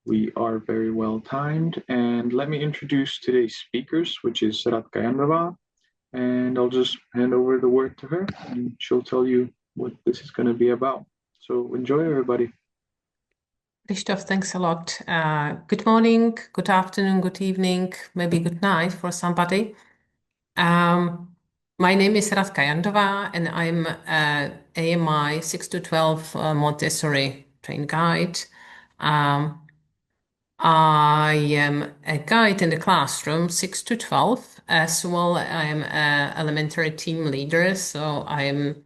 We are very well timed, and let me introduce today's speakers, which is Radka Jandova, and I'll just hand over the word to her, and she'll tell you what this is going to be about. So enjoy, everybody. Christoph, thanks a lot. Good morning, good afternoon, good evening, maybe good night for somebody. My name is Radka Jandova, and I'm AMI 6 to 12 Montessori trained guide. I am a guide in the classroom 6 to 12 as well. I am an elementary team leader, so I'm,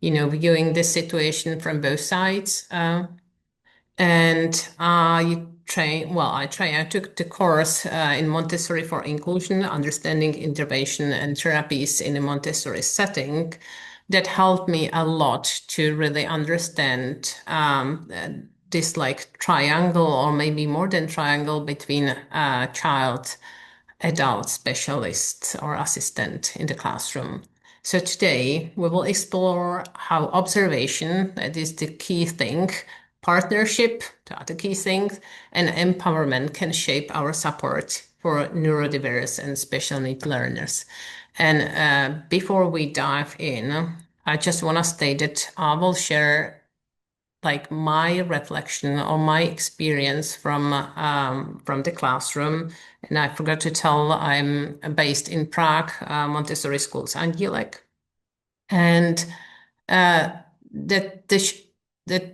viewing this situation from both sides. I took the course in Montessori for Inclusion, Understanding Intervention and Therapies in a Montessori setting that helped me a lot to really understand this like triangle or maybe more than triangle between child, adult, specialist or assistant in the classroom. So today we will explore how observation, that is the key thing, partnership, the other key things, and empowerment can shape our support for neurodiverse and special needs learners. And before we dive in, I just want to state that I will share like my reflection or my experience from the classroom. And I forgot to tell I'm based in Prague, Montessori Schools Andělek, and that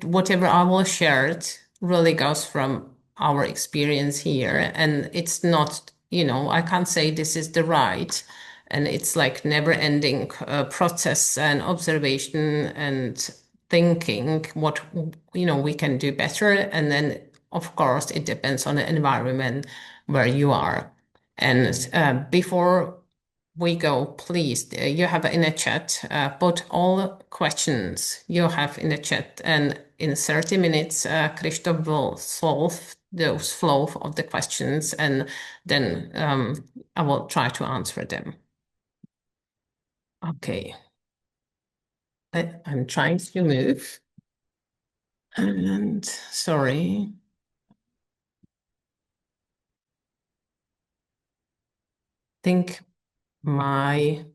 whatever I will share it really goes from our experience here, and it's not, I can't say this is the right, and it's like never-ending process and observation and thinking what we can do better, and then of course it depends on the environment where you are. And before we go, please, you have in a chat, put all questions you have in the chat, and in 30 minutes, Christoph will solve those flow of the questions, and then I will try to answer them. Okay. I'm trying to move. And sorry. I think my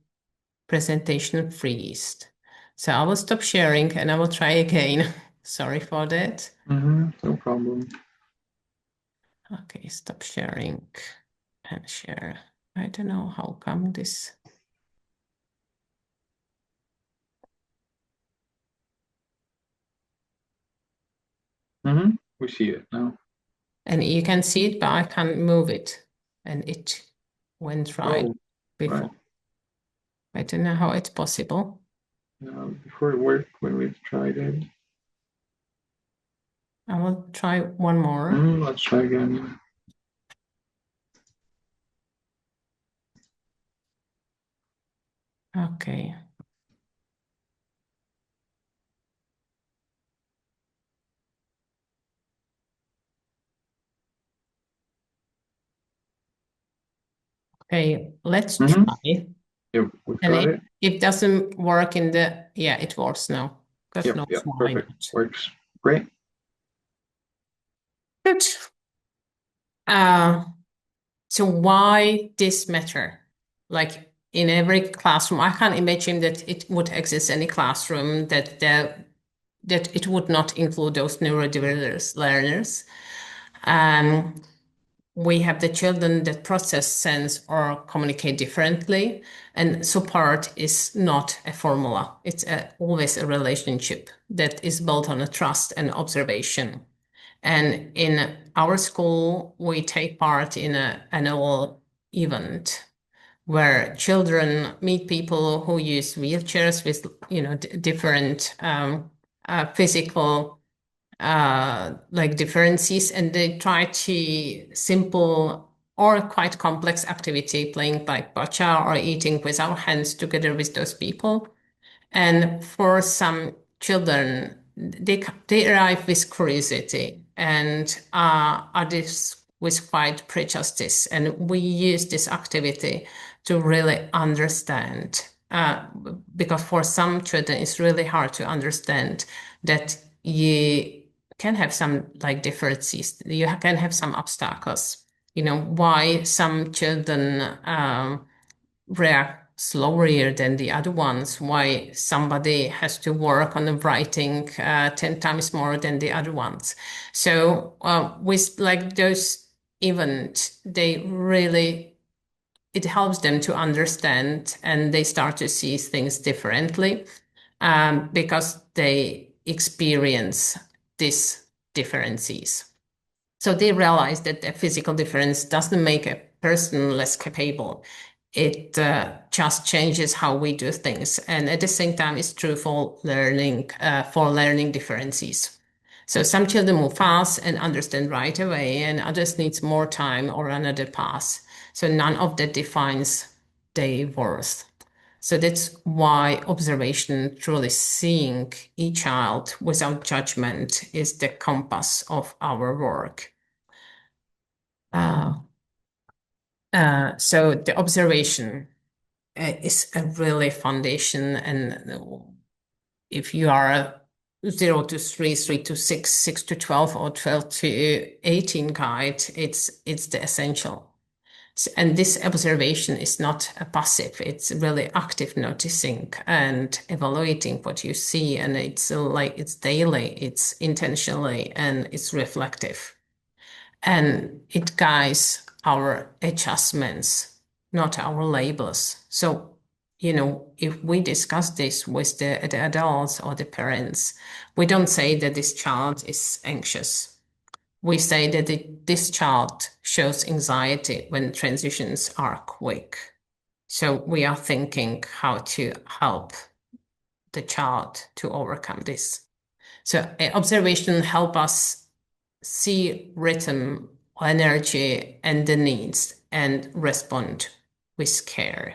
presentation freezed. So I will stop sharing and I will try again. Sorry for that. No problem. Okay, stop sharing and share. I don't know how come this. We see it now. And you can see it, but I can't move it. And it went right before. Right. I don't know how it's possible. Before it worked when we tried it. I will try one more. Let's try again. Okay. Okay, let's try. Yep, we And got it. it doesn't work in the, yeah, it works now. Yep, perfect. Works great. Good. So why this matter? Like in every classroom, I can't imagine that it would exist any classroom that it would not include those neurodiverse learners. We have the children that process, sense, or communicate differently. And support is not a formula. It's always a relationship that is built on a trust and observation. And in our school, we take part in an annual event where children meet people who use wheelchairs with, different physical like differences, and they try to simple or quite complex activity, playing like bocce or eating with our hands together with those people. And for some children, they arrive with curiosity and others with quite prejudice. And we use this activity to really understand, because for some children, it's really hard to understand that you can have some like differences. You can have some obstacles. Why some children react slower than the other ones, why somebody has to work on the writing 10 times more than the other ones. So with like those events, it helps them to understand and they start to see things differently because they experience these differences. So they realize that the physical difference doesn't make a person less capable. It just changes how we do things. And at the same time, it's true for learning differences. So some children move fast and understand right away, and others need more time or another path. So none of that defines their worth. So that's why observation, truly seeing each child without judgment, is the compass of our work. So the observation is a really foundation. And if you are 0 to 3, 3 to 6, 6 to 12, or 12 to 18 guide, it's the essential. And this observation is not a passive, it's really active noticing and evaluating what you see. And it's daily, it's intentionally, and it's reflective. And it guides our adjustments, not our labels. So, if we discuss this with the adults or the parents, we don't say that this child is anxious. We say that this child shows anxiety when transitions are quick. So we are thinking how to help the child to overcome this. So observation help us see rhythm, energy, and the needs and respond with care.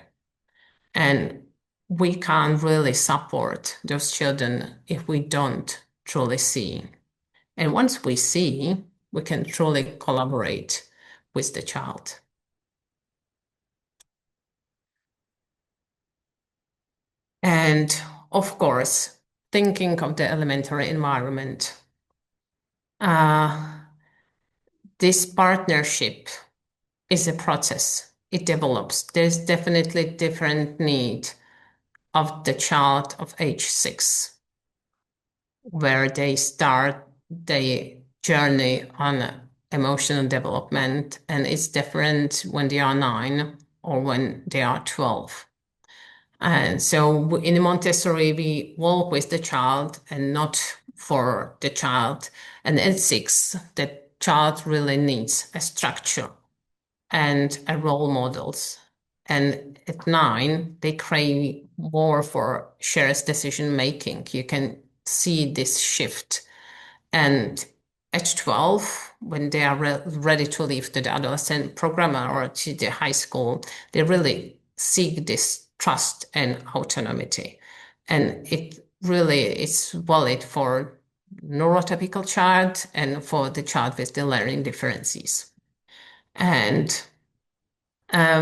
And we can't really support those children if we don't truly see. And once we see, we can truly collaborate with the child. And of course, thinking of the elementary environment, this partnership is a process. It develops. There's definitely different need of the child of age 6, where they start their journey on emotional development, and it's different when they are 9 or when they are 12. And so in Montessori, we work with the child and not for the child. And at 6, the child really needs a structure and a role models. And at 9, they crave more for shared decision making. You can see this shift. And at 12, when they are ready to leave to the adolescent program or to the high school, they really seek this trust and autonomy. And it really is valid for neurotypical child and for the child with the learning differences. And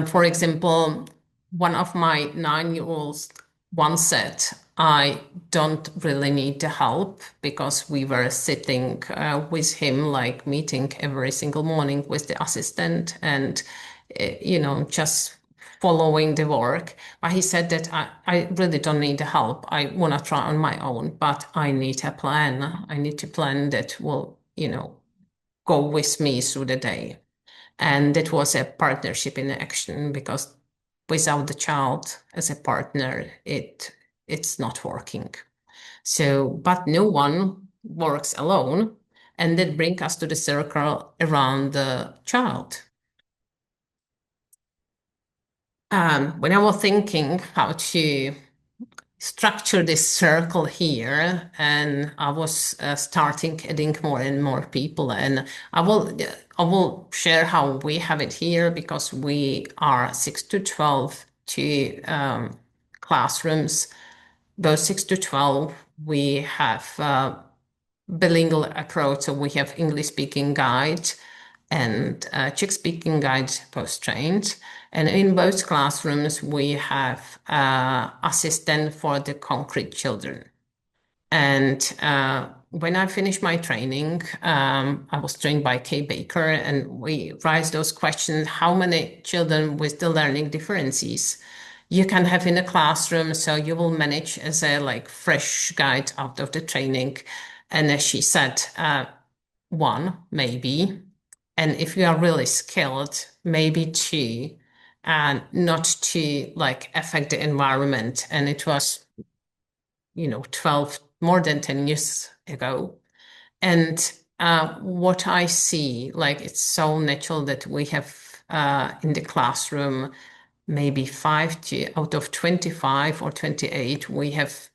for example, one of my 9-year-olds once said, I don't really need the help, because we were sitting with him, like meeting every single morning with the assistant and, just following the work. But he said that I really don't need the help. I want to try on my own, but I need a plan. I need to plan that will, go with me through the day. And that was a partnership in action, because without the child as a partner, it's not working. So, but no one works alone. And that brings us to the circle around the child. When I was thinking how to structure this circle here, and I was starting adding more and more people, and I will share how we have it here, because we are 6 to 12 to classrooms. Both 6 to 12, we have bilingual approach. So we have English speaking guide and Czech speaking guide post-trained. And in both classrooms, we have assistant for the concrete children. And when I finished my training, I was trained by Kay Baker, and we raised those questions: how many children with the learning differences you can have in a classroom, so you will manage as a like fresh guide out of the training? And as she said, one maybe, and if you are really skilled, maybe two, and not to like affect the environment. And it was, 12, more than 10 years ago. And what I see, like it's so natural that we have in the classroom, maybe out of 25 or 28, we have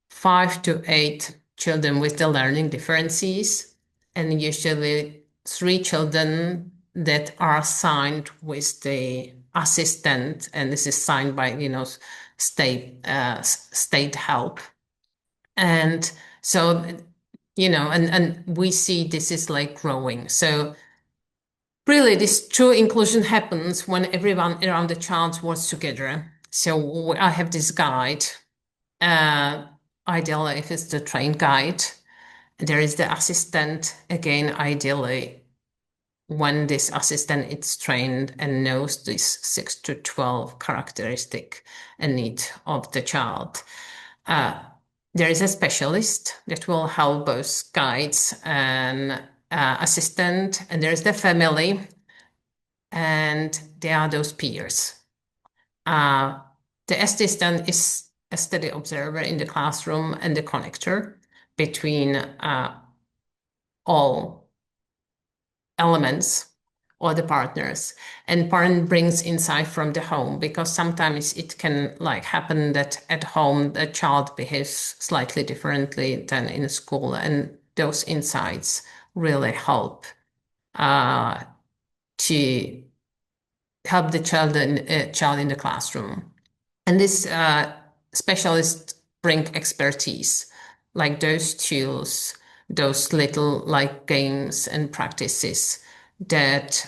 5 to 8 children with the learning differences, and usually 3 children that are signed with the assistant, and this is signed by state help. And so, and we see this is like growing. So really, this true inclusion happens when everyone around the child works together. So I have this guide. Ideally, if it's the trained guide, there is the assistant. Again, ideally, when this assistant is trained and knows this 6 to 12 characteristic and need of the child. There is a specialist that will help both guides and assistant, and there's the family, and there are those peers. The assistant is a steady observer in the classroom and the connector between all elements or the partners, and parent brings insight from the home, because sometimes it can like happen that at home the child behaves slightly differently than in school, and those insights really help to help the child in the classroom. And this specialists bring expertise, like those tools, those little like games and practices that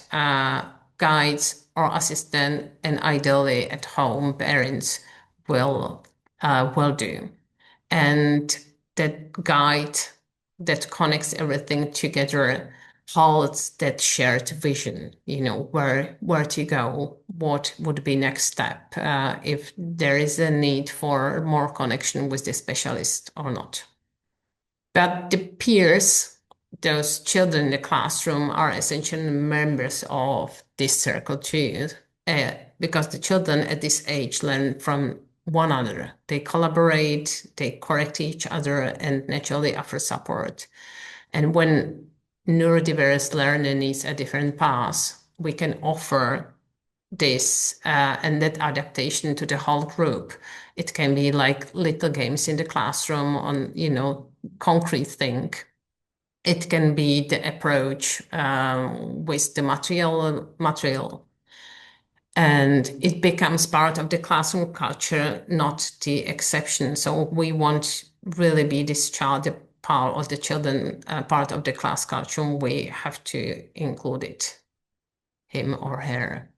guides or assistant and ideally at home parents will do. And that guide that connects everything together holds that shared vision, where to go, what would be next step, if there is a need for more connection with the specialist or not. But the peers, those children in the classroom, are essential members of this circle too, because the children at this age learn from one another. They collaborate, they correct each other, and naturally offer support. And when neurodiverse learner needs a different path, we can offer this and that adaptation to the whole group. It can be like little games in the classroom on, concrete thing. It can be the approach with the material. And it becomes part of the classroom culture, not the exception. So we want really be this child, the part of the children, part of the class culture. We have to include it, him or her.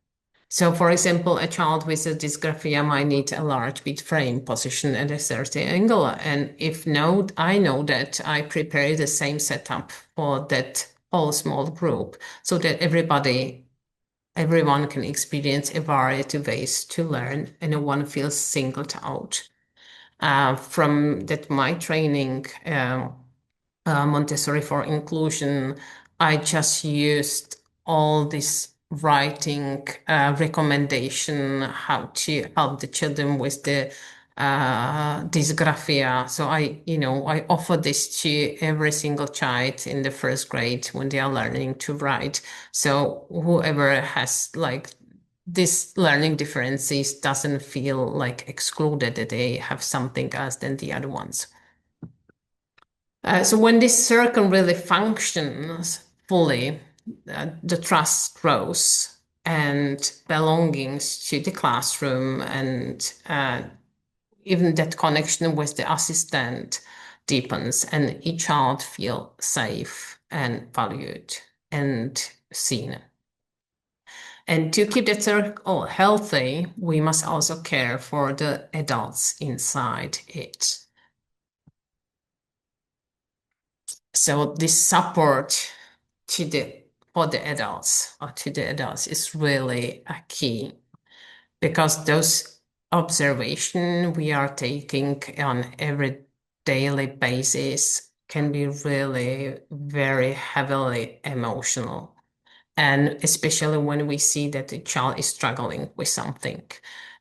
So, for example, a child with a dysgraphia might need a large bit frame positioned at a certain angle. And if no, I know that I prepare the same setup for that whole small group, so that everyone can experience a variety of ways to learn, and no one feels singled out. From that, my training, Montessori for Inclusion, I just used all this writing recommendation how to help the children with the dysgraphia. So I offer this to every single child in the first grade when they are learning to write. So whoever has like this learning differences doesn't feel like excluded, that they have something else than the other ones. So when this circle really functions fully, the trust grows and belongings to the classroom, and even that connection with the assistant deepens, and each child feel safe and valued and seen. And to keep that circle healthy, we must also care for the adults inside it. So this support for the adults or to the adults is really a key, because those observation we are taking on every daily basis can be really very heavily emotional. And especially when we see that the child is struggling with something.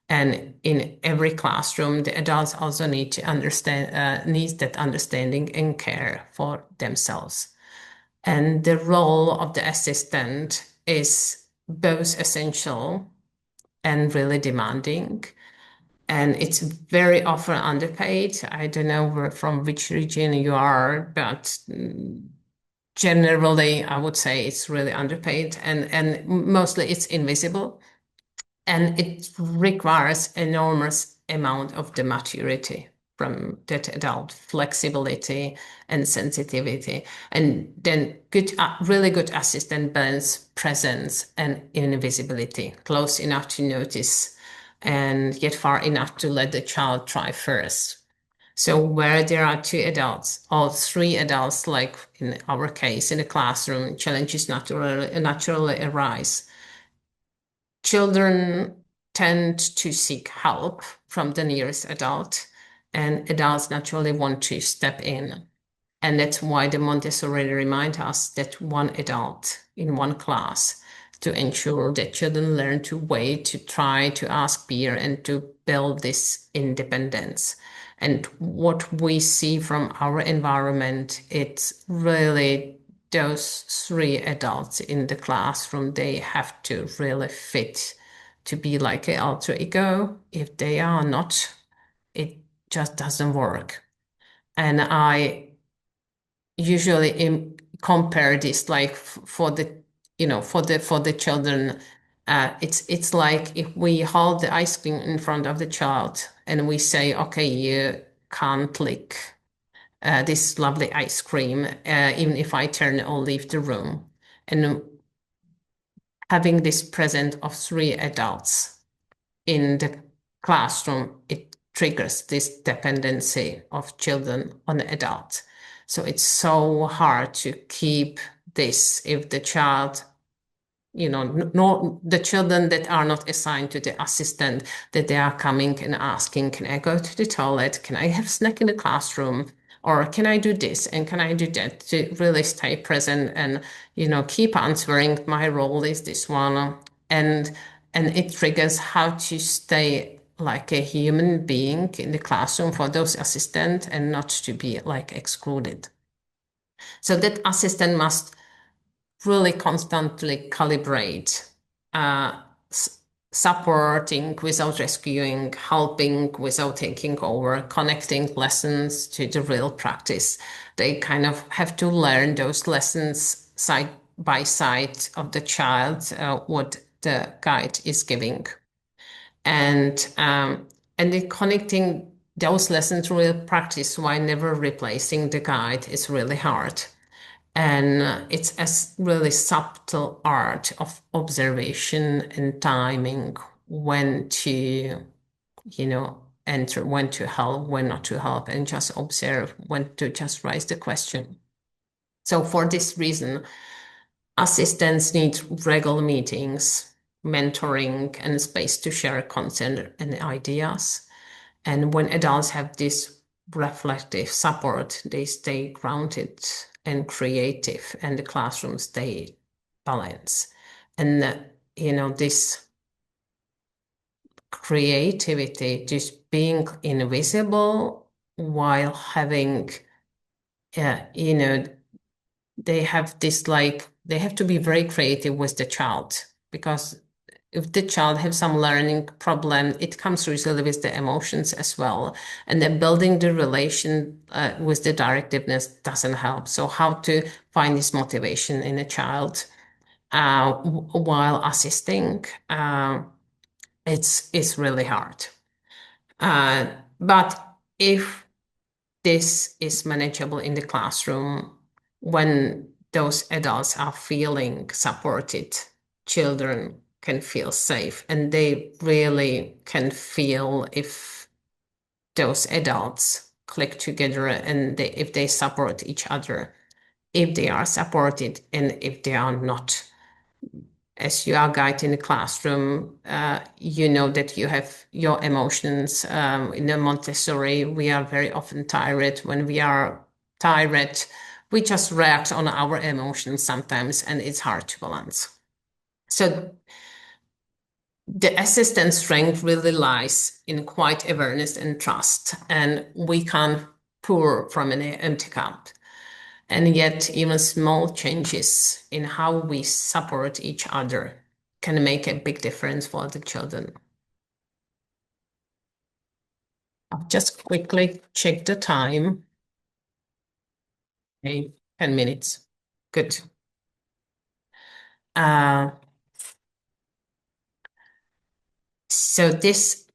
And in every classroom, the adults also need to understand, needs that understanding and care for themselves. And the role of the assistant is both essential and really demanding. And it's very often underpaid. I don't know from which region you are, but generally, I would say it's really underpaid, and mostly it's invisible. And it requires enormous amount of the maturity from that adult, flexibility and sensitivity. And then really good assistant balance presence and invisibility, close enough to notice and yet far enough to let the child try first. So where there are two adults or three adults, like in our case, in a classroom, challenges naturally arise. Children tend to seek help from the nearest adult, and adults naturally want to step in. And that's why the Montessori reminds us that one adult in one class to ensure that children learn to wait, to try, to ask peer, and to build this independence. And what we see from our environment, it's really those three adults in the classroom, they have to really fit to be like an alter ego. If they are not, it just doesn't work. And I usually compare this like for the for the children, it's like if we hold the ice cream in front of the child and we say, okay, you can't lick this lovely ice cream even if I turn or leave the room. And having this present of three adults in the classroom, it triggers this dependency of children on adults. So it's so hard to keep this if the child, the children that are not assigned to the assistant, that they are coming and asking, can I go to the toilet? Can I have snack in the classroom? Or can I do this and can I do that, to really stay present and, keep answering, my role is this one. And it triggers how to stay like a human being in the classroom for those assistants and not to be like excluded. So that assistant must really constantly calibrate, uh, supporting without rescuing, helping without taking over, connecting lessons to the real practice. They kind of have to learn those lessons side by side of the child, what the guide is giving. And then connecting those lessons to real practice while never replacing the guide is really hard. And it's a really subtle art of observation and timing, when to, enter, when to help, when not to help, and just observe, when to just raise the question. So for this reason, assistants need regular meetings, mentoring, and space to share content and ideas. And when adults have this reflective support, they stay grounded and creative, and the classroom stay balanced. And this creativity, just being invisible while having, they have this like, they have to be very creative with the child, because if the child has some learning problem, it comes usually with the emotions as well. And then building the relation with the directiveness doesn't help. So how to find this motivation in a child while assisting, it's really hard. But if this is manageable in the classroom, when those adults are feeling supported, children can feel safe, and they really can feel if those adults click together and if they support each other. if they are supported and if they are not. As you are guided in the classroom, you know that you have your emotions. In the Montessori, we are very often tired. When we are tired, we just react on our emotions sometimes, and it's hard to balance. So the assistant strength really lies in quiet awareness and trust, and we can't pour from an empty cup. And yet, even small changes in how we support each other can make a big difference for the children. I'll just quickly check the time. Okay, 10 minutes. Good. Uh, so this,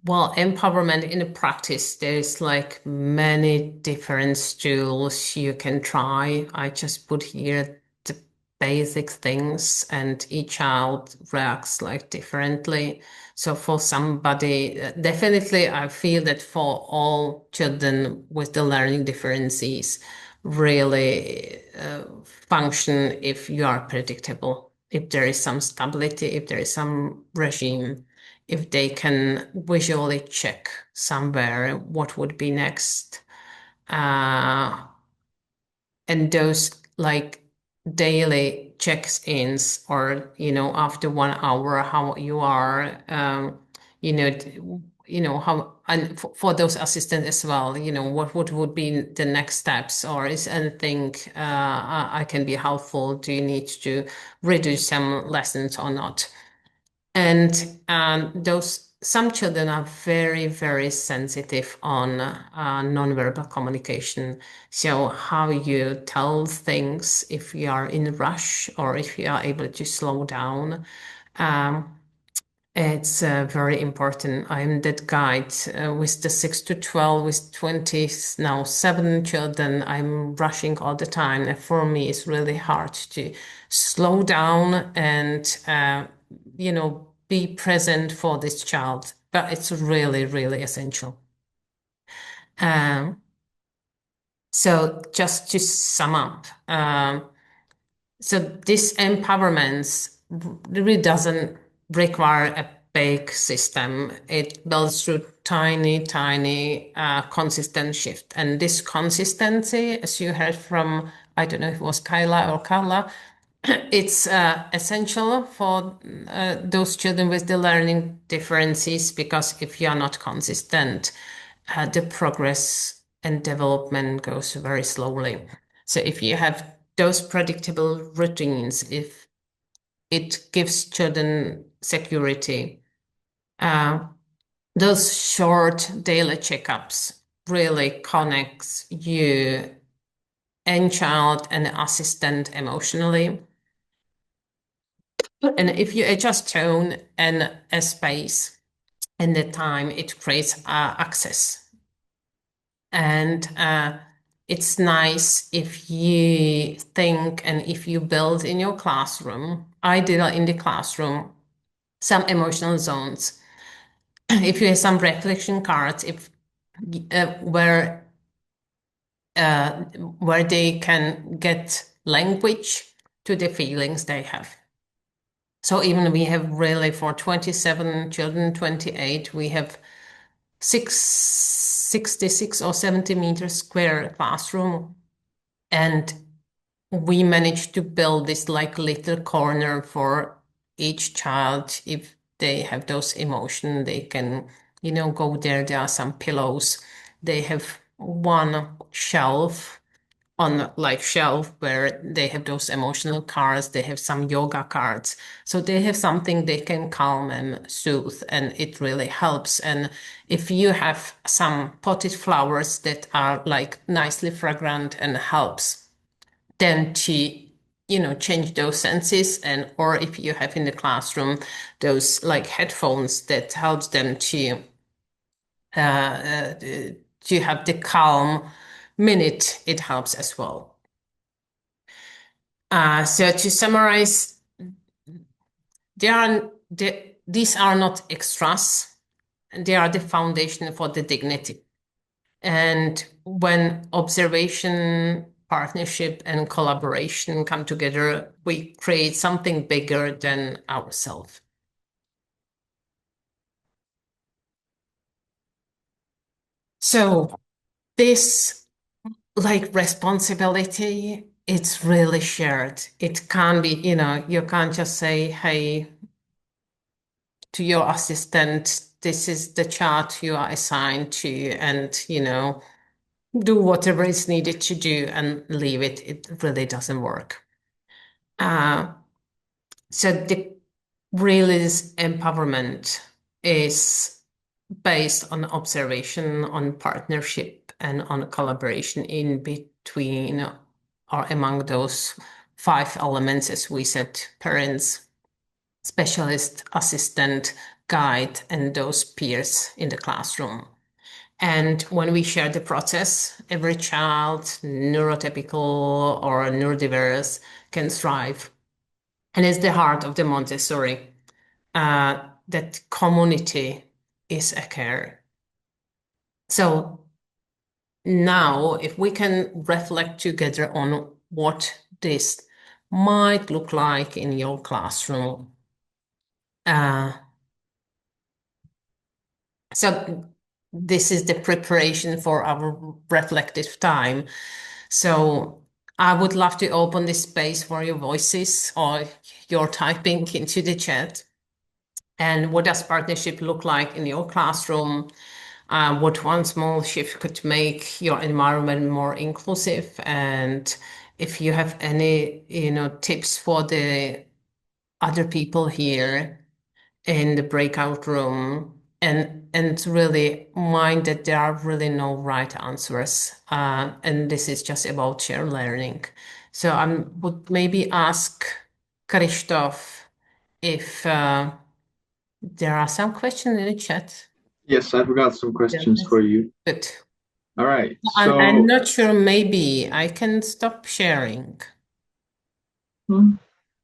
well, empowerment in the practice, there's like many different tools you can try. I just put here the basic things, and each child reacts like differently. So for somebody, definitely I feel that for all children with the learning differences, really function if you are predictable, if there is some stability, if there is some regime, if they can visually check somewhere what would be next. And those like daily checks-ins, or after 1 hour how you are, you know how, and for those assistants as well, what would be the next steps, or is anything I can be helpful, do you need to redo some lessons or not? And those some children are very, very sensitive on nonverbal communication. So how you tell things, if you are in a rush or if you are able to slow down. Um, it's very important. I'm that guide with the 6 to 12, with 20, now 7 children. I'm rushing all the time. And for me, it's really hard to slow down and, be present for this child. But it's really, really essential. Um, so just to sum up, so this empowerment really doesn't require a big system. It builds through tiny, tiny, consistent shift. And this consistency, as you heard from, I don't know if it was Kyla or Carla, it's essential for those children with the learning differences, because if you are not consistent, the progress and development goes very slowly. So if you have those predictable routines, if it gives children security, those short daily checkups really connects you and child and assistant emotionally. And if you adjust tone and a space and the time, it creates access. And it's nice if you think and if you build in your classroom, ideally in the classroom, some emotional zones. If you have some reflection cards, if where they can get language to the feelings they have. So even we have really for 27 children, 28, we have 66 or 70 meters square classroom. And we managed to build this like little corner for each child. If they have those emotions, they can, go there. There are some pillows. They have one shelf on like shelf where they have those emotional cards. They have some yoga cards. So they have something they can calm and soothe, and it really helps. And if you have some potted flowers that are like nicely fragrant and helps, then to change those senses. And or if you have in the classroom those like headphones that helps them to have the calm minute, it helps as well. So to summarize, these are not extras. They are the foundation for the dignity. And when observation partnership and collaboration come together, we create something bigger than ourselves. So this like responsibility, it's really shared. It can't be, you can't just say, hey, to your assistant, this is the chart you are assigned to, and, do whatever is needed to do and leave it. It really doesn't work. Uh, so the really this empowerment is based on observation, on partnership, and on collaboration in between or among those five elements, as we said: parents, specialist, assistant, guide, and those peers in the classroom. And when we share the process, every child, neurotypical or neurodiverse, can thrive. And it's the heart of the Montessori, that community is a care. So now, if we can reflect together on what this might look like in your classroom. So this is the preparation for our reflective time. So I would love to open this space for your voices or your typing into the chat. And what does partnership look like in your classroom? What one small shift could make your environment more inclusive? And if you have any, tips for the other people here in the breakout room, and really mind that there are really no right answers, and this is just about shared learning. So I would maybe ask Krzysztof if there are some questions in the chat. Yes, I've got some questions for you. Good. All right. I'm So, not sure, maybe I can stop sharing.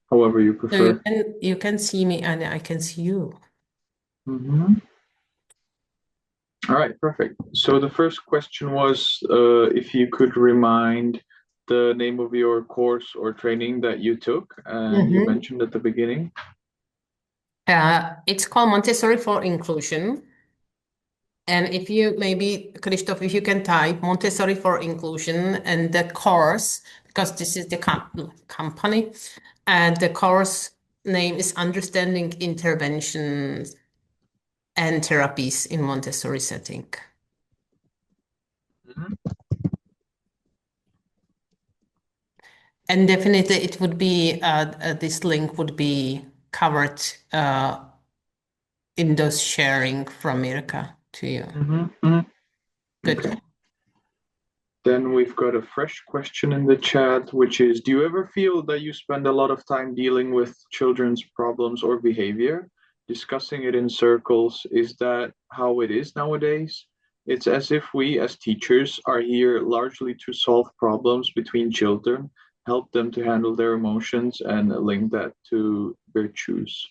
however you So prefer. you can see me and I can see you. Mhm. All right, perfect. So the first question was if you could remind the name of your course or training that you took, and you mentioned at the beginning. It's called Montessori for Inclusion. And if you maybe, Krzysztof, if you can type Montessori for Inclusion and the course, because this is the company, and the course name is Understanding Interventions and Therapies in Montessori Setting. And definitely it would be, this link would be covered in those sharing from Mirka to you. Good. Okay. Then we've got a fresh question in the chat, which is, do you ever feel that you spend a lot of time dealing with children's problems or behavior, discussing it in circles? Is that how it is nowadays? It's as if we as teachers are here largely to solve problems between children, help them to handle their emotions, and link that to virtues.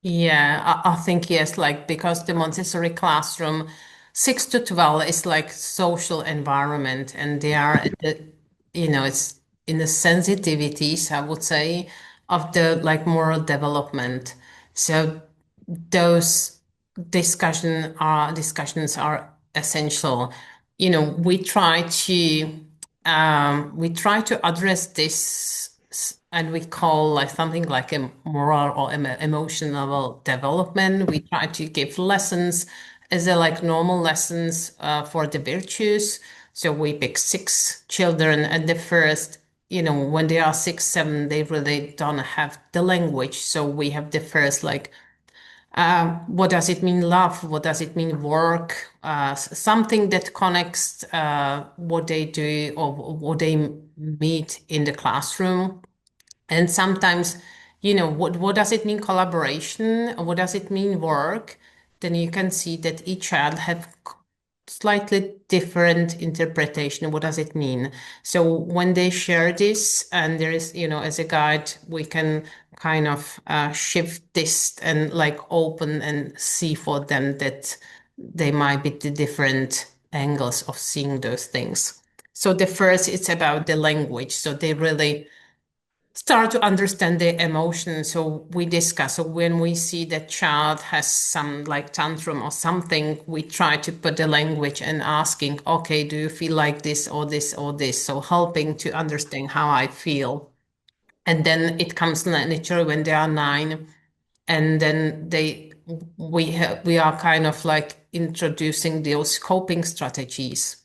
Yeah, I think yes, like because the Montessori classroom, 6 to 12 is like social environment, and they are at the, it's in the sensitivities, I would say, of the like moral development. So those discussions are essential. We try to address this, and we call like something like a moral or emotional development. We try to give lessons as a like normal lessons for the virtues. So we pick 6 children at the first. When they are 6, 7, they really don't have the language. So we have the first like, what does it mean love? What does it mean work? Something that connects what they do or what they meet in the classroom. And sometimes, what does it mean collaboration? What does it mean work? Then you can see that each child have slightly different interpretation. What does it mean? So when they share this, and there is, as a guide, we can kind of shift this and like open and see for them that they might be the different angles of seeing those things. So the first, it's about the language. So they really start to understand the emotion. So we discuss. So when we see that child has some like tantrum or something, we try to put the language and asking, okay, do you feel like this or this or this? So helping to understand how I feel. And then it comes naturally when they are 9, and then we are kind of like introducing those coping strategies.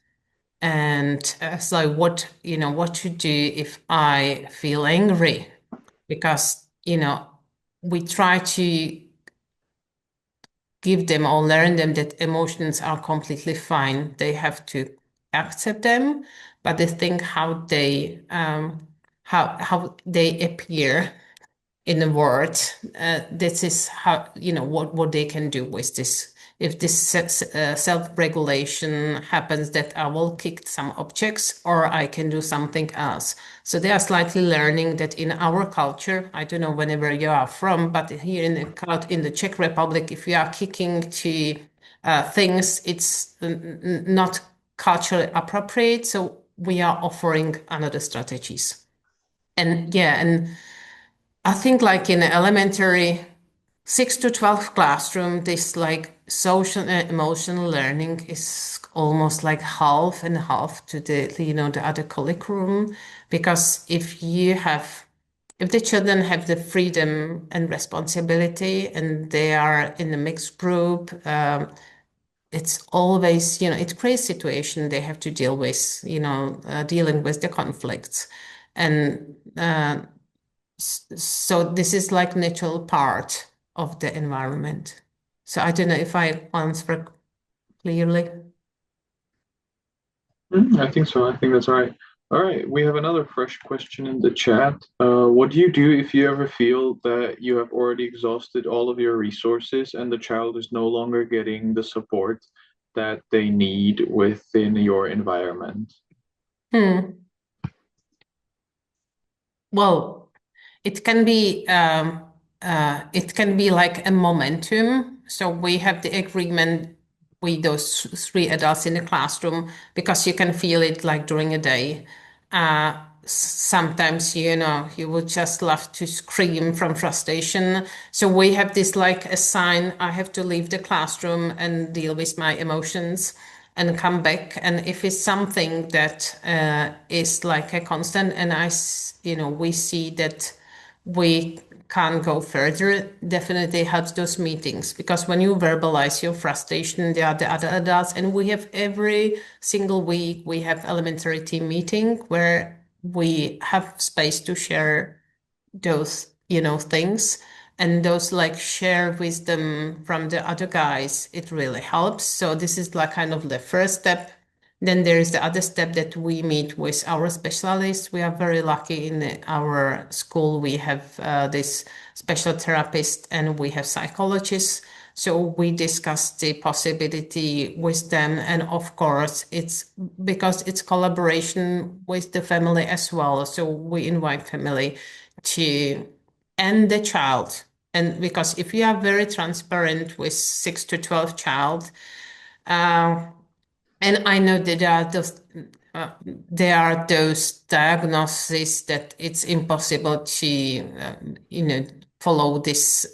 And so what to do if I feel angry? Because, we try to give them or learn them that emotions are completely fine. They have to accept them, but they think how they appear in a word. This is how, what they can do with this. If this self-regulation happens, that I will kick some objects or I can do something else. So they are slightly learning that in our culture, I don't know whenever you are from, but here in the Czech Republic, if you are kicking to things, it's not culturally appropriate. So we are offering another strategies. And yeah, and I think like in elementary 6 to 12 classroom, this like social and emotional learning is almost like half and half to the other curriculum. Because if the children have the freedom and responsibility and they are in a mixed group, it's always, it creates situation they have to deal with, dealing with the conflicts. And so this is like natural part of the environment. So I don't know if I answered clearly. I think so. I think that's right. All right, we have another fresh question in the chat. What do you do if you ever feel that you have already exhausted all of your resources and the child is no longer getting the support that they need within your environment? Hmm. Well, it can be like a momentum. So we have the agreement with those three adults in the classroom because you can feel it like during a day. Sometimes, you would just love to scream from frustration. So we have this like a sign, I have to leave the classroom and deal with my emotions and come back. And if it's something that is like a constant, and we see that we can't go further, definitely helps those meetings, because when you verbalize your frustration, there are the other adults, and we have every single week we have elementary team meeting where we have space to share those, things, and those like share wisdom from the other guys. It really helps. So this is like kind of the first step. Then there is the other step that we meet with our specialists. We are very lucky in our school. We have this special therapist and we have psychologists. So we discuss the possibility with them. And of course, it's because it's collaboration with the family as well. So we invite family to and the child. And because if you are very transparent with 6 to 12 child, uh, and I know that there are those diagnoses that it's impossible to, follow this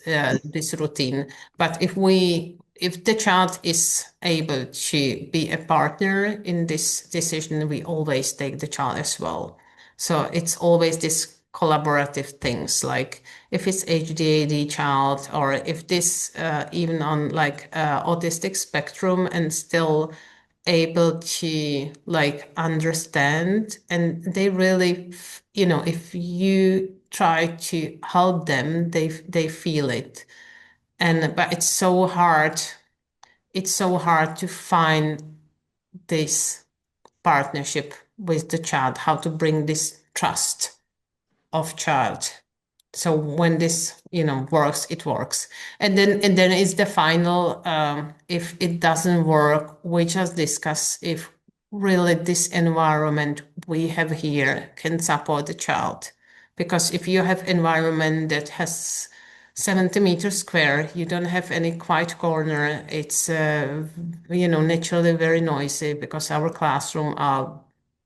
routine. But if the child is able to be a partner in this decision, we always take the child as well. So it's always this collaborative things, like if it's HDAD child or if this even on like autistic spectrum and still able to like understand, and they really if you try to help them, they feel it. And but it's so hard to find this partnership with the child, how to bring this trust of child. So when this works, it works. And then it's the final, if it doesn't work, we just discuss if really this environment we have here can support the child. Because if you have environment that has 70 meters square, you don't have any quiet corner. It's naturally very noisy because our classroom are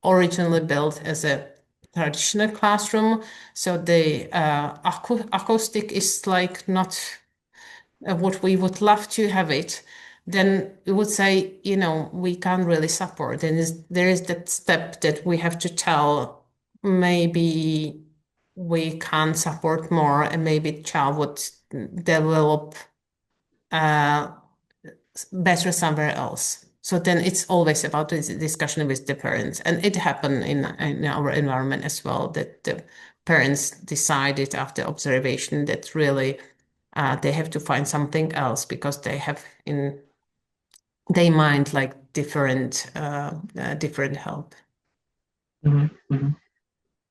originally built as a traditional classroom. So the acoustic is like not what we would love to have it, then we would say, we can't really support. And there is that step that we have to tell, maybe we can support more, and maybe the child would develop uh, better somewhere else. So then it's always about this discussion with the parents. And it happened in our environment as well, that the parents decided after observation that really they have to find something else because they have in their mind like different help. Mhm, mhm.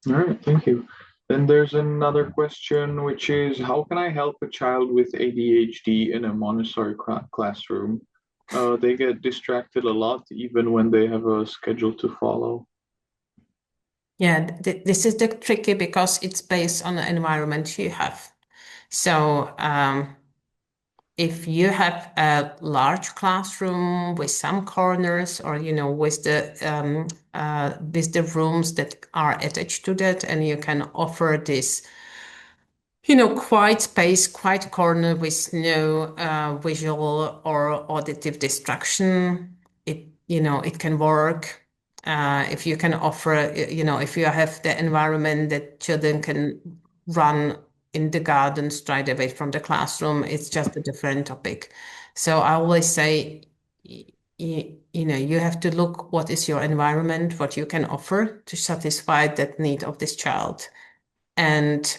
All right, thank you. Then there's another question, which is how can I help a child with ADHD in a Montessori classroom? They get distracted a lot, even when they have a schedule to follow. Yeah, this is the tricky because it's based on the environment you have. So if you have a large classroom with some corners, or with the rooms that are attached to that, and you can offer this quiet space, quiet corner with no visual or auditive distraction. It can work. If you can offer, if you have the environment that children can run in the garden straight away from the classroom, it's just a different topic. So I always say, you have to look what is your environment, what you can offer to satisfy that need of this child. And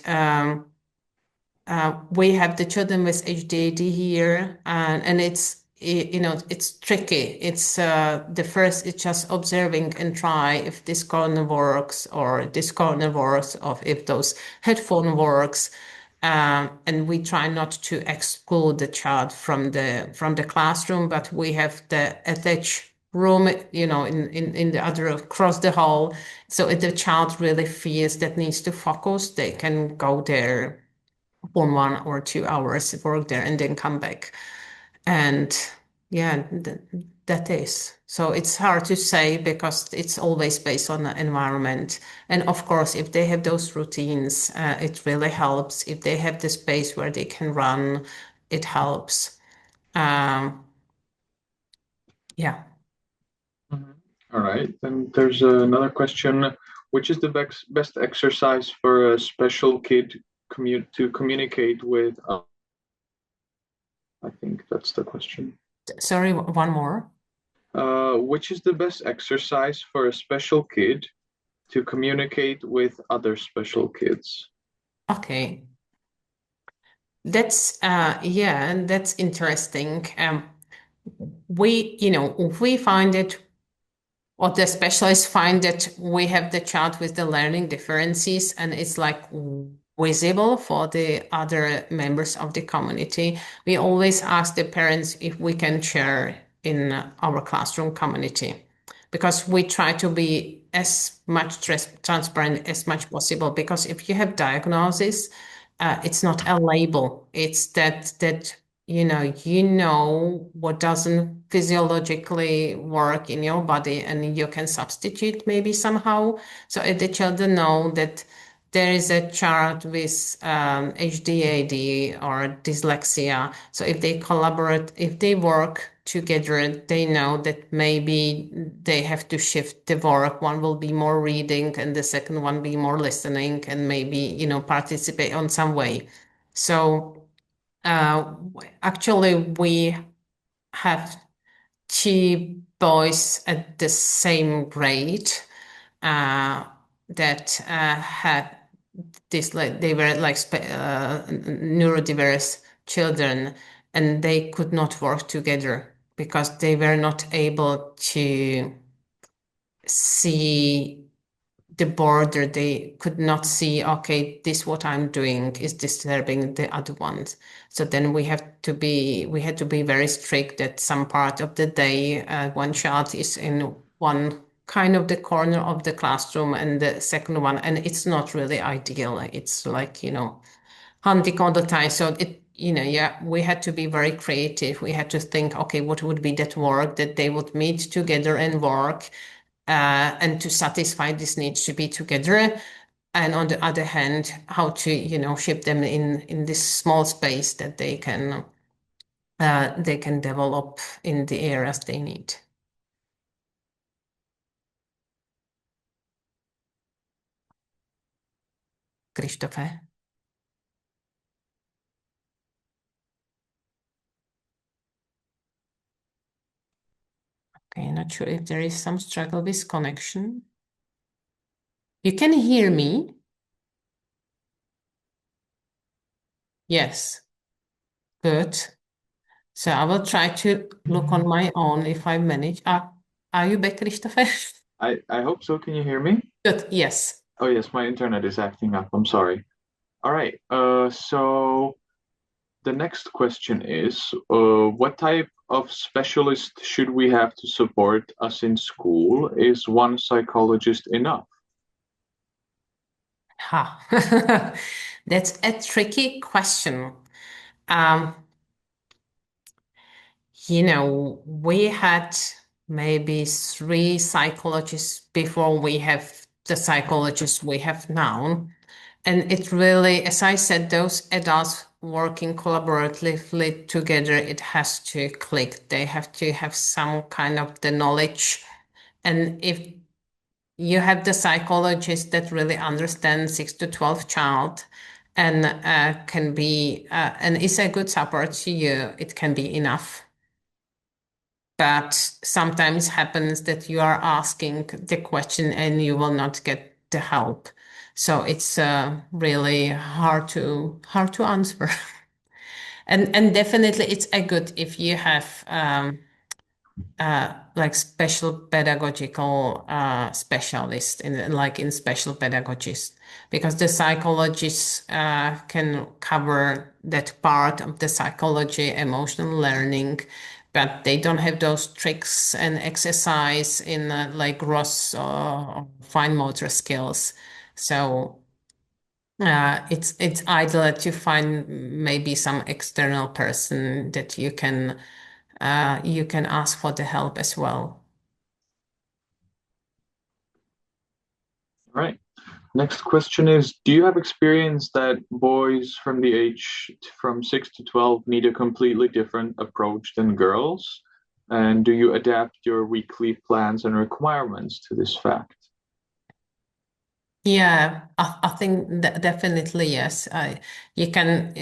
we have the children with HDAD here, and it's tricky. It's the first. It's just observing and try if this corner works or this corner works, or if those headphone works. And we try not to exclude the child from the classroom, but we have the attached room, in the other across the hall. So if the child really feels that needs to focus, they can go there for 1 or 2 hours, work there, and then come back. And yeah, that is. So it's hard to say because it's always based on the environment. And of course, if they have those routines, it really helps. If they have the space where they can run, it helps. Um, yeah. Mhm. All right, then there's another question, which is the best exercise for a special kid to communicate with? I think that's the question. Sorry, one more. Which is the best exercise for a special kid to communicate with other special kids? Okay. Yeah, and that's interesting. We find it, or the specialists find that we have the child with the learning differences, and it's like visible for the other members of the community. We always ask the parents if we can share in our classroom community, because we try to be as much transparent as much possible. Because if you have diagnosis, it's not a label. It's that you know what doesn't physiologically work in your body, and you can substitute maybe somehow. So if the children know that there is a child with HDAD or dyslexia, so if they collaborate, if they work together, they know that maybe they have to shift the work. One will be more reading and the second one be more listening, and maybe participate on some way. So uh, actually, we have two boys at the same grade uh, that had this, like they were like neurodiverse children, and they could not work together because they were not able to see the border. They could not see, okay, this what I'm doing is disturbing the other ones. So then we had to be very strict that some part of the day one child is in one kind of the corner of the classroom and the second one, and it's not really ideal. It's like hunting all the time. So yeah, we had to be very creative. We had to think, okay, what would be that work that they would meet together and work, and to satisfy this need to be together. And on the other hand, how to, ship them in this small space that they can develop in the areas they need. Christopher? Okay, not sure if there is some struggle with connection. You can hear me? Yes, good. So I will try to look on my own if I manage. Are you back, Christopher? I hope so. Can you hear me? Good, yes. Oh yes, my internet is acting up. I'm sorry. All right. So the next question is, what type of specialist should we have to support us in school? Is one psychologist enough? Ha. That's a tricky question. Um, we had maybe three psychologists before we have the psychologists we have now. And it really, as I said, those adults working collaboratively together, it has to click. They have to have some kind of the knowledge. And if you have the psychologist that really understands 6 to 12 child and can be and is a good support to you, it can be enough. But sometimes happens that you are asking the question and you will not get the help. So it's really hard to answer. And definitely it's a good if you have like special pedagogical specialist in special pedagogies, because the psychologists can cover that part of the psychology, emotional learning, but they don't have those tricks and exercise in like gross or fine motor skills. So it's ideal to find maybe some external person that you can ask for the help as well. All right. Next question is, do you have experience that boys from the age from 6 to 12 need a completely different approach than girls? And do you adapt your weekly plans and requirements to this fact? Yeah, I think that definitely yes. You can,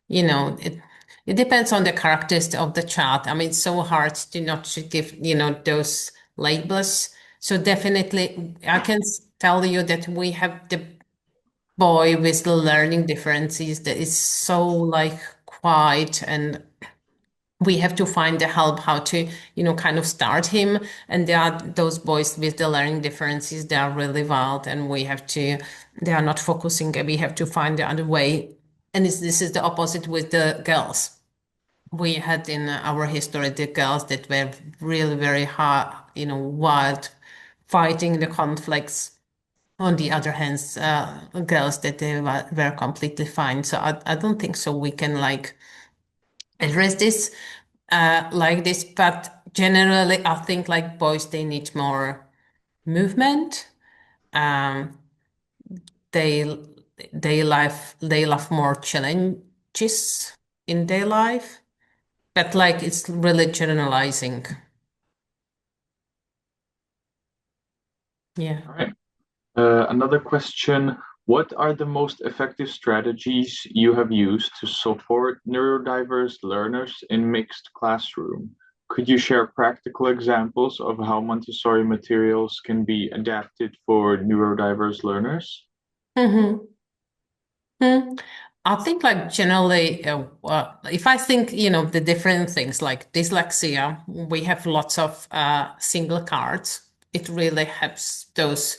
it depends on the characteristics of the child. I mean, it's so hard to not to give, those labels. So definitely, I can tell you that we have the boy with the learning differences that is so like quiet, and we have to find the help how to kind of start him. And there are those boys with the learning differences, they are really wild, and they are not focusing, and we have to find the other way. And this is the opposite with the girls. We had in our history the girls that were really very hard, wild, fighting the conflicts. On the other hand, girls that they were completely fine. So I don't think so we can like address this like this, but generally I think like boys, they need more movement. Um, they they love more challenges in their life, but like it's really generalizing. Yeah. All right. Another question. What are the most effective strategies you have used to support neurodiverse learners in mixed classroom? Could you share practical examples of how Montessori materials can be adapted for neurodiverse learners? Mm-hmm. Hmm. I think like generally, if I think, the different things like dyslexia, we have lots of single cards. It really helps those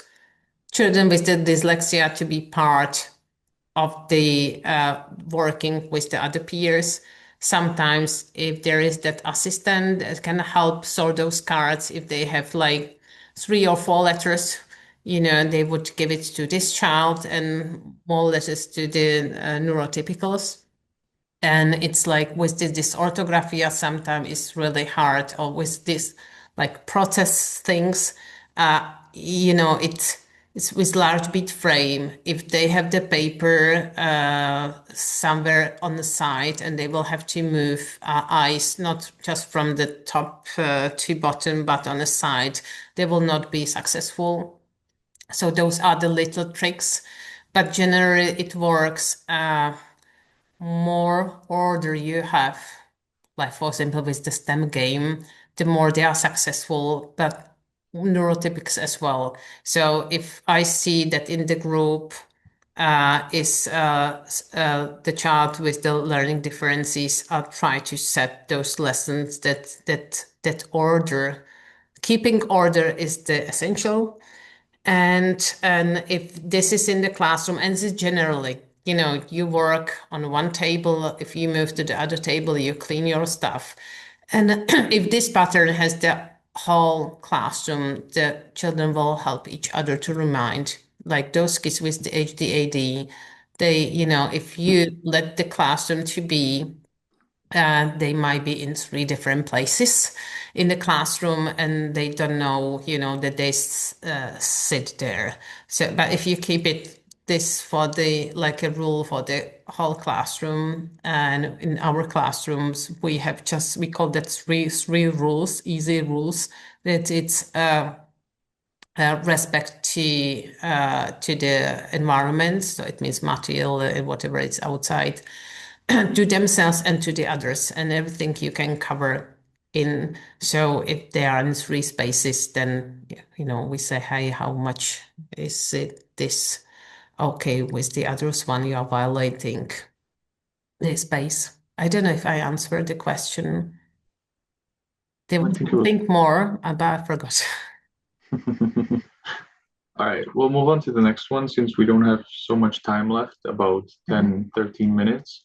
children with the dyslexia to be part of the working with the other peers. Sometimes if there is that assistant that can help sort those cards, if they have like 3 or 4 letters, they would give it to this child and more letters to the neurotypicals. And it's like with this orthographia, sometimes it's really hard, or with this like process things. It's with large bit frame. If they have the paper somewhere on the side, and they will have to move eyes not just from the top to bottom, but on the side, they will not be successful. So those are the little tricks, but generally it works. More order you have, like for example with the STEM game, the more they are successful, but neurotypics as well. So if I see that in the group is the child with the learning differences, I'll try to set those lessons that order. Keeping order is the essential. And if this is in the classroom, and this is generally, you work on one table, if you move to the other table, you clean your stuff. And if this pattern has the whole classroom, the children will help each other to remind, like those kids with the HDAD, if you let the classroom to be they might be in three different places in the classroom, and they don't know, that they sit there. So, but if you keep it this for the like a rule for the whole classroom, and in our classrooms we call that three rules, easy rules, that it's respect to the environment. So it means material and whatever is outside to themselves and to the others, and everything you can cover in. So if they are in three spaces, then we say, hey, how much is it this? Okay, with the others one, you are violating the space. I don't know if I answered the question. They I would think it was. think more, but I forgot. All right, we'll move on to the next one since we don't have so much time left, about 10, 13 minutes.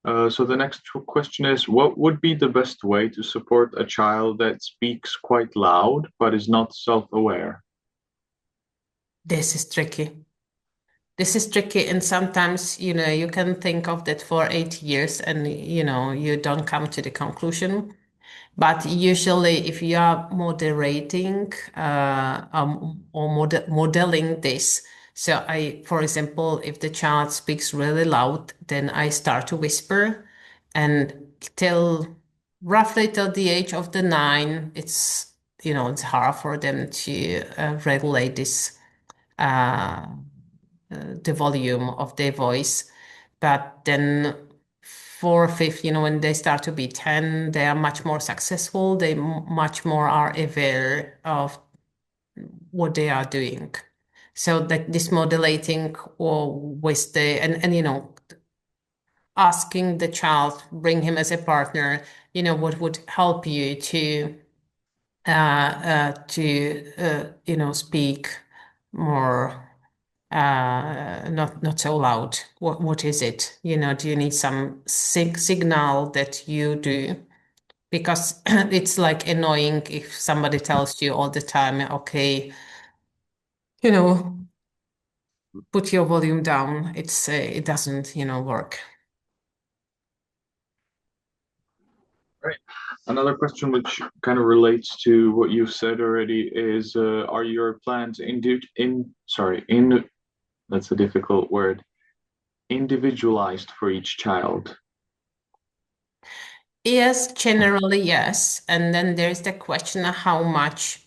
So the next question is, what would be the best way to support a child that speaks quite loud but is not self-aware? This is tricky. This is tricky, and sometimes, you can think of that for 8 years and, you don't come to the conclusion. But usually, if you are moderating or modeling this, so for example, if the child speaks really loud, then I start to whisper, and roughly till the age of the 9, it's hard for them to regulate this uh, the volume of their voice. But then fourth, fifth, when they start to be 10, they are much more successful. They much more are aware of what they are doing. So that this modulating or with and asking the child, bring him as a partner, what would help you to speak more not so loud. What is it? Do you need some signal that you do? Because it's like annoying if somebody tells you all the time, okay, you know, put your volume down. It doesn't, work. Right. Another question which kind of relates to what you've said already is, are your plans that's a difficult word, individualized for each child? Yes, generally, yes. And then there's the question of how much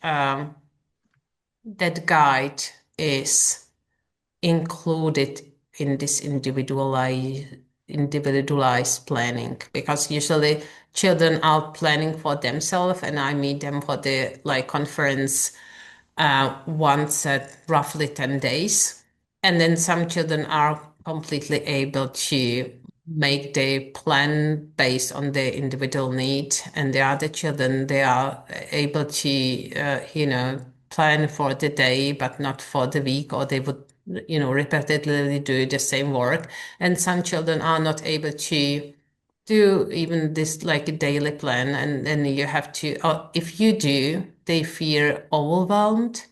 that guide is included in this individualized planning, because usually children are planning for themselves, and I meet them for the like conference once at roughly 10 days. And then some children are completely able to make their plan based on their individual need. And the other children, they are able to, plan for the day, but not for the week, or they would, repeatedly do the same work. And some children are not able to do even this like a daily plan, and then you have to if you do, they feel overwhelmed.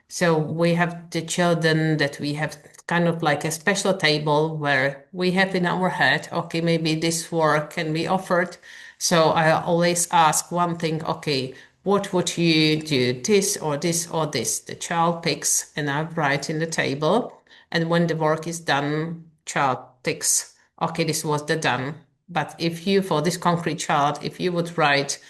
So we have the children that we have kind of like a special table where we have in our head, okay, maybe this work can be offered. So I always ask one thing, okay, what would you do, this or this or this? The child picks and I write in the table. And when the work is done, child ticks, okay, this was the done. But if you, for this concrete child, if you would write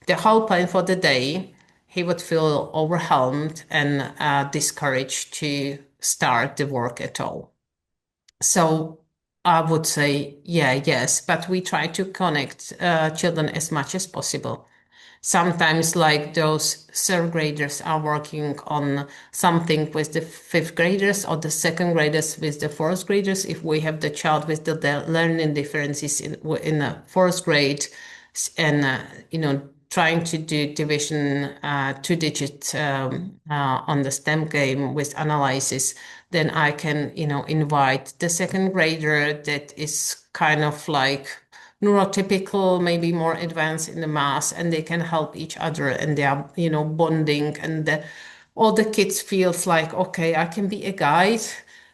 the whole plan for the day, he would feel overwhelmed and discouraged to start the work at all. So I would say, yeah, yes, but we try to connect children as much as possible. Sometimes, like those third graders are working on something with the fifth graders, or the second graders with the fourth graders. If we have the child with the learning differences in the fourth grade, and trying to do division 2-digit on the STEM game with analysis, then I can invite the second grader that is kind of like neurotypical, maybe more advanced in the math, and they can help each other, and they are bonding, and all the kids feels like, okay, I can be a guide,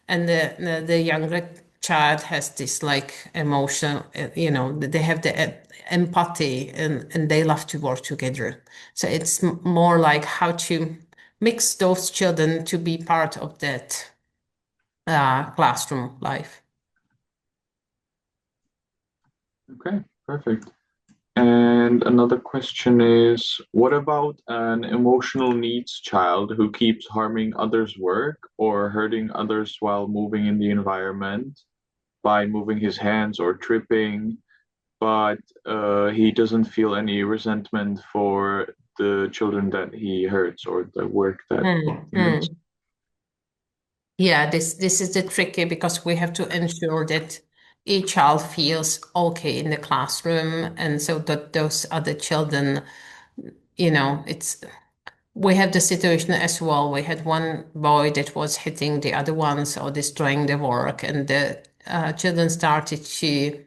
and the younger child has this like emotion, they have the empathy, and they love to work together. So it's more like how to mix those children to be part of that classroom life. Okay, perfect. And another question is, what about an emotional needs child who keeps harming others' work or hurting others while moving in the environment by moving his hands or tripping, but he doesn't feel any resentment for the children that he hurts or the work that he makes? Yeah, this is the tricky, because we have to ensure that each child feels okay in the classroom, and so that those other children, it's we have the situation as well. We had one boy that was hitting the other ones or destroying the work, and the children started to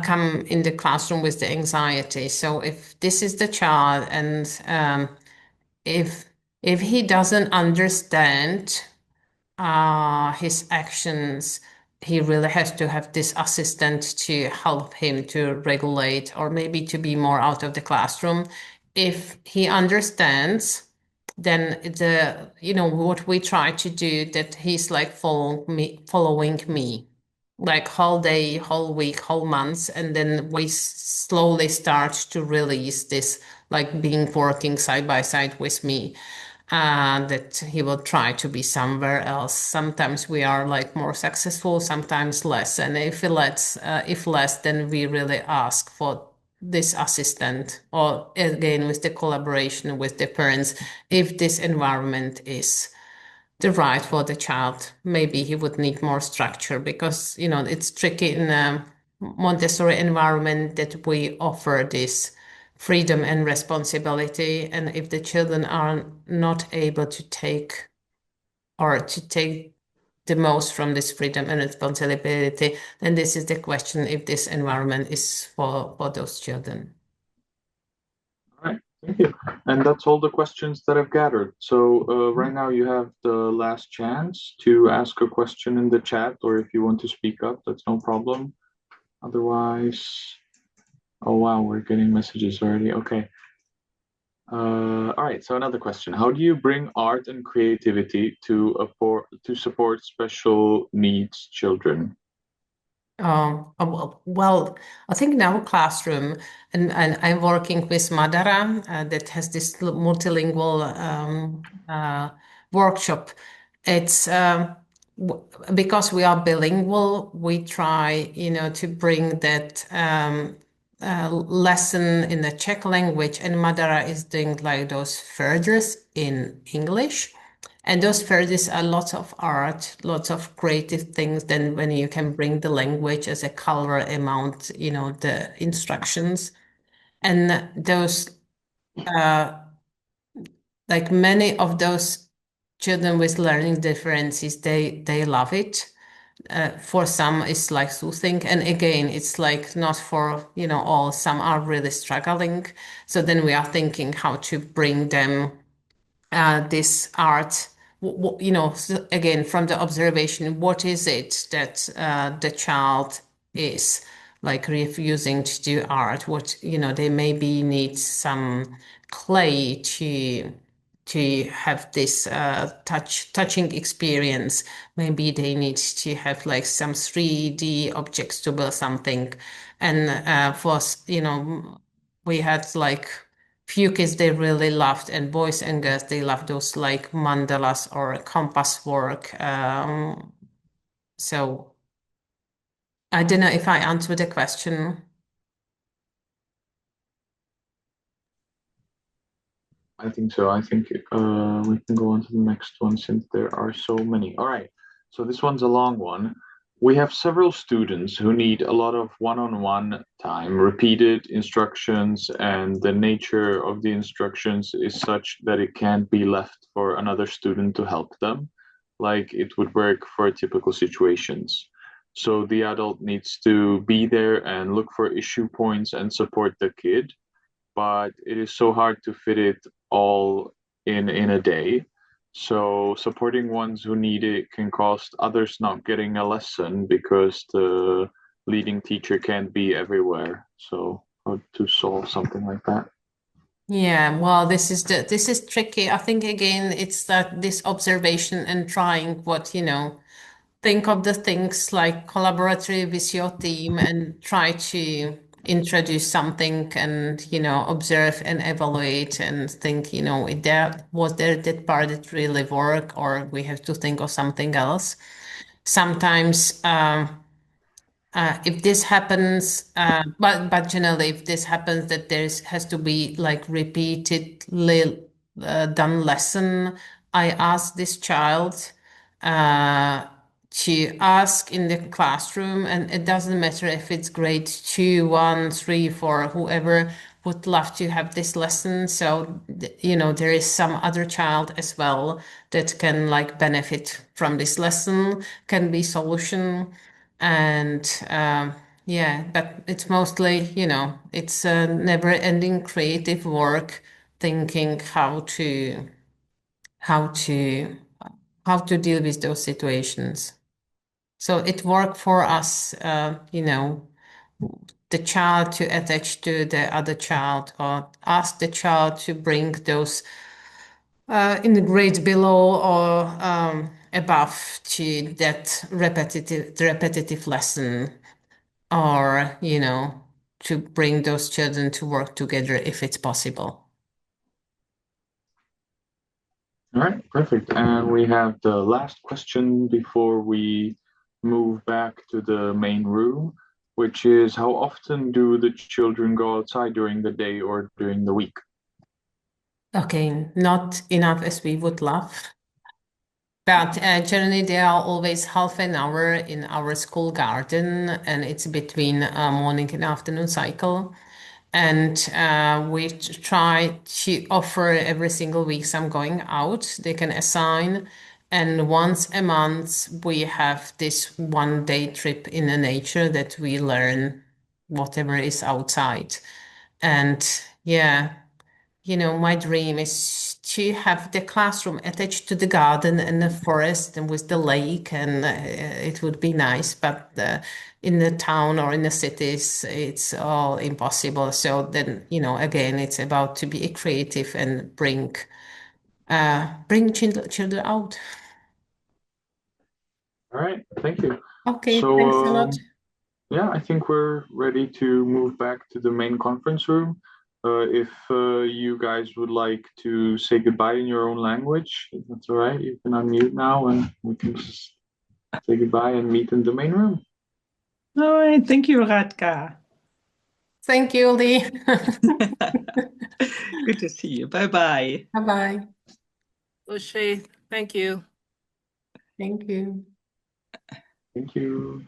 come in the classroom with the anxiety. So if this is the child, and if he doesn't understand his actions, he really has to have this assistant to help him to regulate, or maybe to be more out of the classroom. If he understands, then what we try to do, that he's like following me, like whole day, whole week, whole months, and then we slowly start to release this, like being working side by side with me, that he will try to be somewhere else. Sometimes we are like more successful, sometimes less. And if less, then we really ask for this assistant, or again with the collaboration with the parents, if this environment is the right for the child. Maybe he would need more structure, because it's tricky in a Montessori environment that we offer this freedom and responsibility. And if the children are not able to take, or to take the most from this freedom and responsibility, then this is the question, if this environment is for those children. All right, thank you. And that's all the questions that I've gathered. So right now you have the last chance to ask a question in the chat, or if you want to speak up, that's no problem. Otherwise, oh wow, we're getting messages already. Okay. All right, so another question. How do you bring art and creativity to support special needs children? Well, I think in our classroom, and I'm working with Madara, that has this multilingual workshop. It's because we are bilingual, we try, to bring that lesson in the Czech language, and Madara is doing like those furthers in English. And those fairs are lots of art, lots of creative things. Then when you can bring the language as a color amount, the instructions. And those, like many of those children with learning differences, they love it. For some, it's like soothing. And again, it's like not for, all. Some are really struggling. So then we are thinking how to bring them this art, again, from the observation, what is it that the child is like refusing to do art? What, they maybe need some clay to have this touching experience. Maybe they need to have like some 3D objects to build something. And we had like few kids they really loved, and boys and girls they loved those like mandalas or compass work. So I don't know if I answered the question. I think so. I think we can go on to the next one since there are so many. All right. So this one's a long one. We have several students who need a lot of one-on-one time, repeated instructions, and the nature of the instructions is such that it can't be left for another student to help them, like it would work for typical situations. So the adult needs to be there and look for issue points and support the kid, but it is so hard to fit it all in a day. So supporting ones who need it can cost others not getting a lesson because the leading teacher can't be everywhere. So how to solve something like that? Yeah, well, this is tricky. I think again, it's that this observation and trying what, think of the things like collaboratory with your team and try to introduce something and, observe and evaluate and think, was there that part that really work or we have to think of something else. Sometimes, if this happens, but generally, if this happens, that has to be like repeatedly done lesson. I ask this child uh, to ask in the classroom, and it doesn't matter if it's grade 2, 1, 3, 4, whoever would love to have this lesson. So, there is some other child as well that can like benefit from this lesson, can be solution. And yeah, but it's mostly, it's a never-ending creative work, thinking how to how to deal with those situations. So it worked for us, the child to attach to the other child or ask the child to bring those in the grade below or above to that repetitive lesson, or to bring those children to work together if it's possible. All right, perfect. And we have the last question before we move back to the main room, which is how often do the children go outside during the day or during the week? Okay, not enough as we would love, but generally they are always half an hour in our school garden, and it's between morning and afternoon cycle. And we try to offer every single week some going out they can assign. And once a month, we have this 1 day trip in the nature that we learn whatever is outside. And yeah, my dream is to have the classroom attached to the garden and the forest and with the lake, and it would be nice. But in the town or in the cities, it's all impossible. So then, again, it's about to be creative and bring children out. All right, thank you. Okay, So, thanks a lot. yeah, I think we're ready to move back to the main conference room. If you guys would like to say goodbye in your own language, if that's all right, you can unmute now and we can just say goodbye and meet in the main room. All right, thank you, Radka. Thank you, Lee. Good to see you. Bye bye. Bye-bye. O'Shea, thank you. Thank you. Thank you.